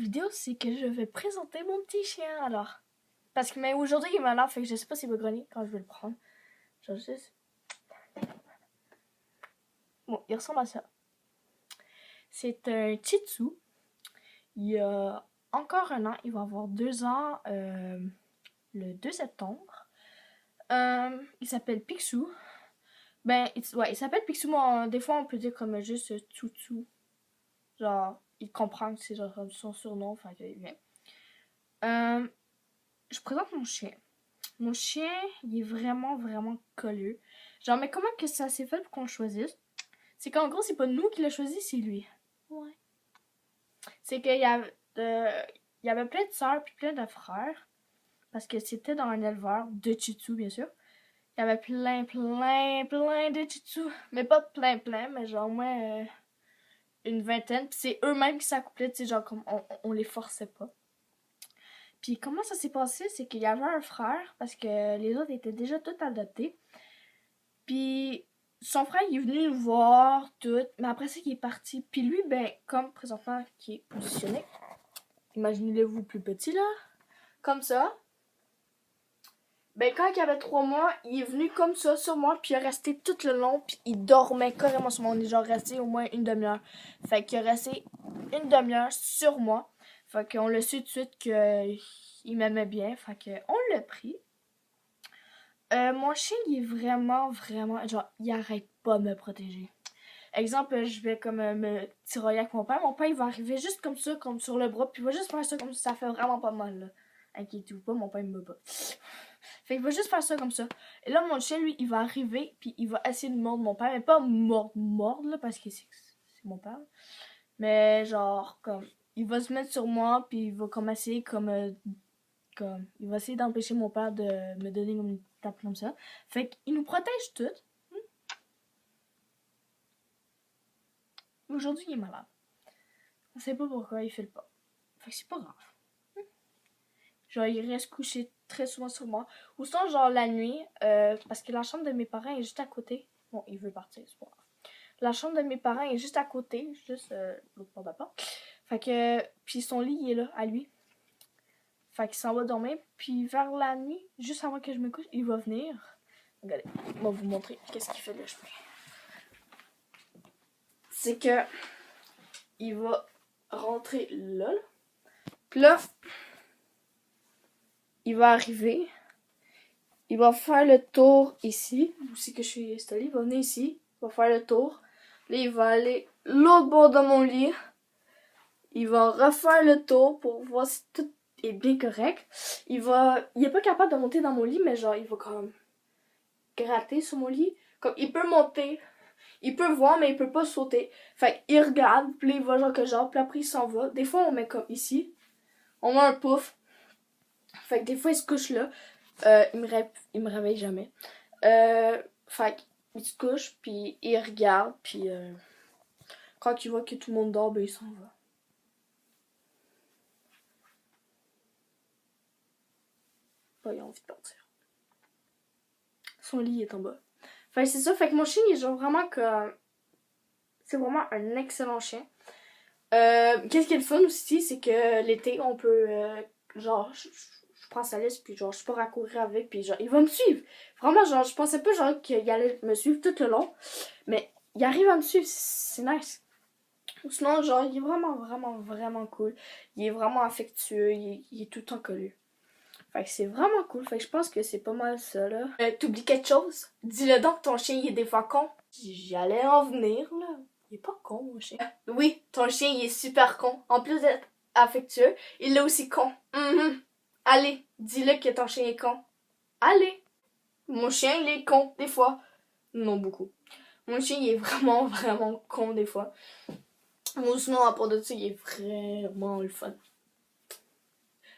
vidéo, c'est que je vais présenter mon petit chien, alors. Parce que mais aujourd'hui, il est malade, fait que je sais pas s'il va grogner quand je vais le prendre. Je sais. Bon, il ressemble à ça. C'est un Shih Tzu. Il y a encore un an, il va avoir 2 ans le 2 septembre. Il s'appelle Picsou. Il s'appelle Picsou, mais des fois on peut dire comme juste Toutou. Genre, il comprend que c'est genre son surnom, enfin qu'il vient. Je présente mon chien. Mon chien, il est vraiment, vraiment colleux. Genre, mais comment que ça s'est fait pour qu'on le choisisse? C'est qu'en gros, c'est pas nous qui l'a choisi, c'est lui. Ouais. C'est qu'il y avait plein de sœurs puis plein de frères. Parce que c'était dans un éleveur de Shih Tzu, bien sûr. Il y avait plein de Shih Tzu. Mais pas plein, mais genre au moins une vingtaine. Puis c'est eux-mêmes qui s'accouplaient, tu sais, genre comme on les forçait pas. Puis comment ça s'est passé, c'est qu'il y avait un frère, parce que les autres étaient déjà tous adoptés. Puis son frère, il est venu nous voir, tout, mais après ça, il est parti. Puis lui, ben, comme présentement, qui est positionné, imaginez-le-vous plus petit, là, comme ça. Ben, quand il avait 3 mois, il est venu comme ça sur moi, puis il est resté tout le long, puis il dormait carrément sur moi. On est genre resté au moins une demi-heure. Fait qu'il est resté une demi-heure sur moi. Fait qu'on l'a su tout de suite qu'il m'aimait bien. Fait qu'on l'a pris. Mon chien, il est vraiment, genre, il arrête pas de me protéger. Exemple, je vais comme me tirailler avec mon père. Mon père, il va arriver juste comme ça, comme sur le bras, puis il va juste faire ça comme ça. Ça fait vraiment pas mal, là. Inquiétez-vous pas, mon père, il me bat pas. Fait qu'il va juste faire ça comme ça. Et là, mon chien, lui, il va arriver, puis il va essayer de mordre mon père. Mais pas mordre, là, parce que c'est mon père. Mais genre, comme, il va se mettre sur moi, puis il va comme essayer, il va essayer d'empêcher mon père de me donner une tape comme ça. Fait qu'il nous protège toutes. Aujourd'hui, il est malade. On sait pas pourquoi il fait le pas. Fait que c'est pas grave. Genre, il reste couché très souvent sur moi. Ou sinon, genre, la nuit, parce que la chambre de mes parents est juste à côté. Bon, il veut partir, c'est pas grave. La chambre de mes parents est juste à côté, juste l'autre bord de la porte. Fait que, puis son lit, il est là, à lui. Fait qu'il s'en va dormir. Puis vers la nuit, juste avant que je me couche, il va venir. Regardez, on va vous montrer qu'est-ce qu'il fait de chemin. C'est que, il va rentrer là. Puis là, il va arriver. Il va faire le tour ici. Où c'est que je suis installée. Il va venir ici. Il va faire le tour. Là, il va aller l'autre bord de mon lit. Il va refaire le tour pour voir si tout est bien correct. Il est pas capable de monter dans mon lit, mais genre, il va comme gratter sur mon lit. Comme, il peut monter. Il peut voir, mais il peut pas sauter. Fait qu'il regarde, puis il va genre, puis après il s'en va. Des fois, on met comme ici. On met un pouf. Fait que des fois, il se couche là. Il me réveille jamais. Fait qu'il se couche, puis il regarde, puis quand il voit que tout le monde dort, ben il s'en va. Bah, il a envie de partir. Son lit est en bas. Fait que c'est ça, fait que mon chien, il est genre vraiment que... C'est vraiment un excellent chien. Qu'est-ce qui est le fun aussi, c'est que l'été, on peut... genre, je prends sa liste, puis genre, je pars à courir avec, puis genre, il va me suivre. Vraiment, genre, je pensais pas, genre, qu'il allait me suivre tout le long. Mais il arrive à me suivre, c'est nice. Sinon, genre, il est vraiment cool. Il est vraiment affectueux, il est tout le temps collé. Fait que c'est vraiment cool. Fait que je pense que c'est pas mal ça, là. T'oublies quelque chose? Dis-le donc, ton chien, il est des fois con. J'y allais en venir, là. Il est pas con, mon chien. Oui, ton chien, il est super con. En plus d'être affectueux, il est aussi con. Allez, dis-le que ton chien est con. Allez. Mon chien, il est con, des fois. Non, beaucoup. Mon chien, il est vraiment con, des fois. Ou sinon, à part de ça, il est vraiment le fun.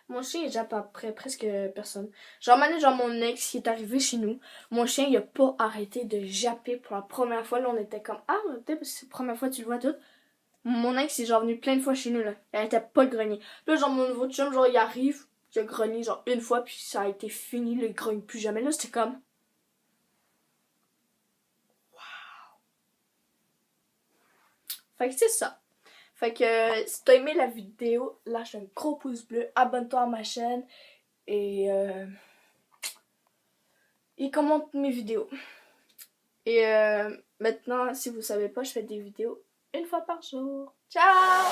Mon chien, il jappe après presque personne. Genre, mon ex qui est arrivé chez nous, mon chien, il a pas arrêté de japper pour la première fois. Là, on était comme, ah, peut-être parce que c'est la première fois que tu le vois tout. Mon ex, il est genre venu plein de fois chez nous, là. Il arrêtait pas de grogner. Là, genre, mon nouveau chum, genre, il arrive, il a grogné, genre, une fois, puis ça a été fini, là, il grogne plus jamais. Là, c'était comme... Waouh! Fait que c'est ça. Fait que si t'as aimé la vidéo, lâche un gros pouce bleu, abonne-toi à ma chaîne et commente mes vidéos. Et maintenant, si vous savez pas, je fais des vidéos une fois par jour. Ciao!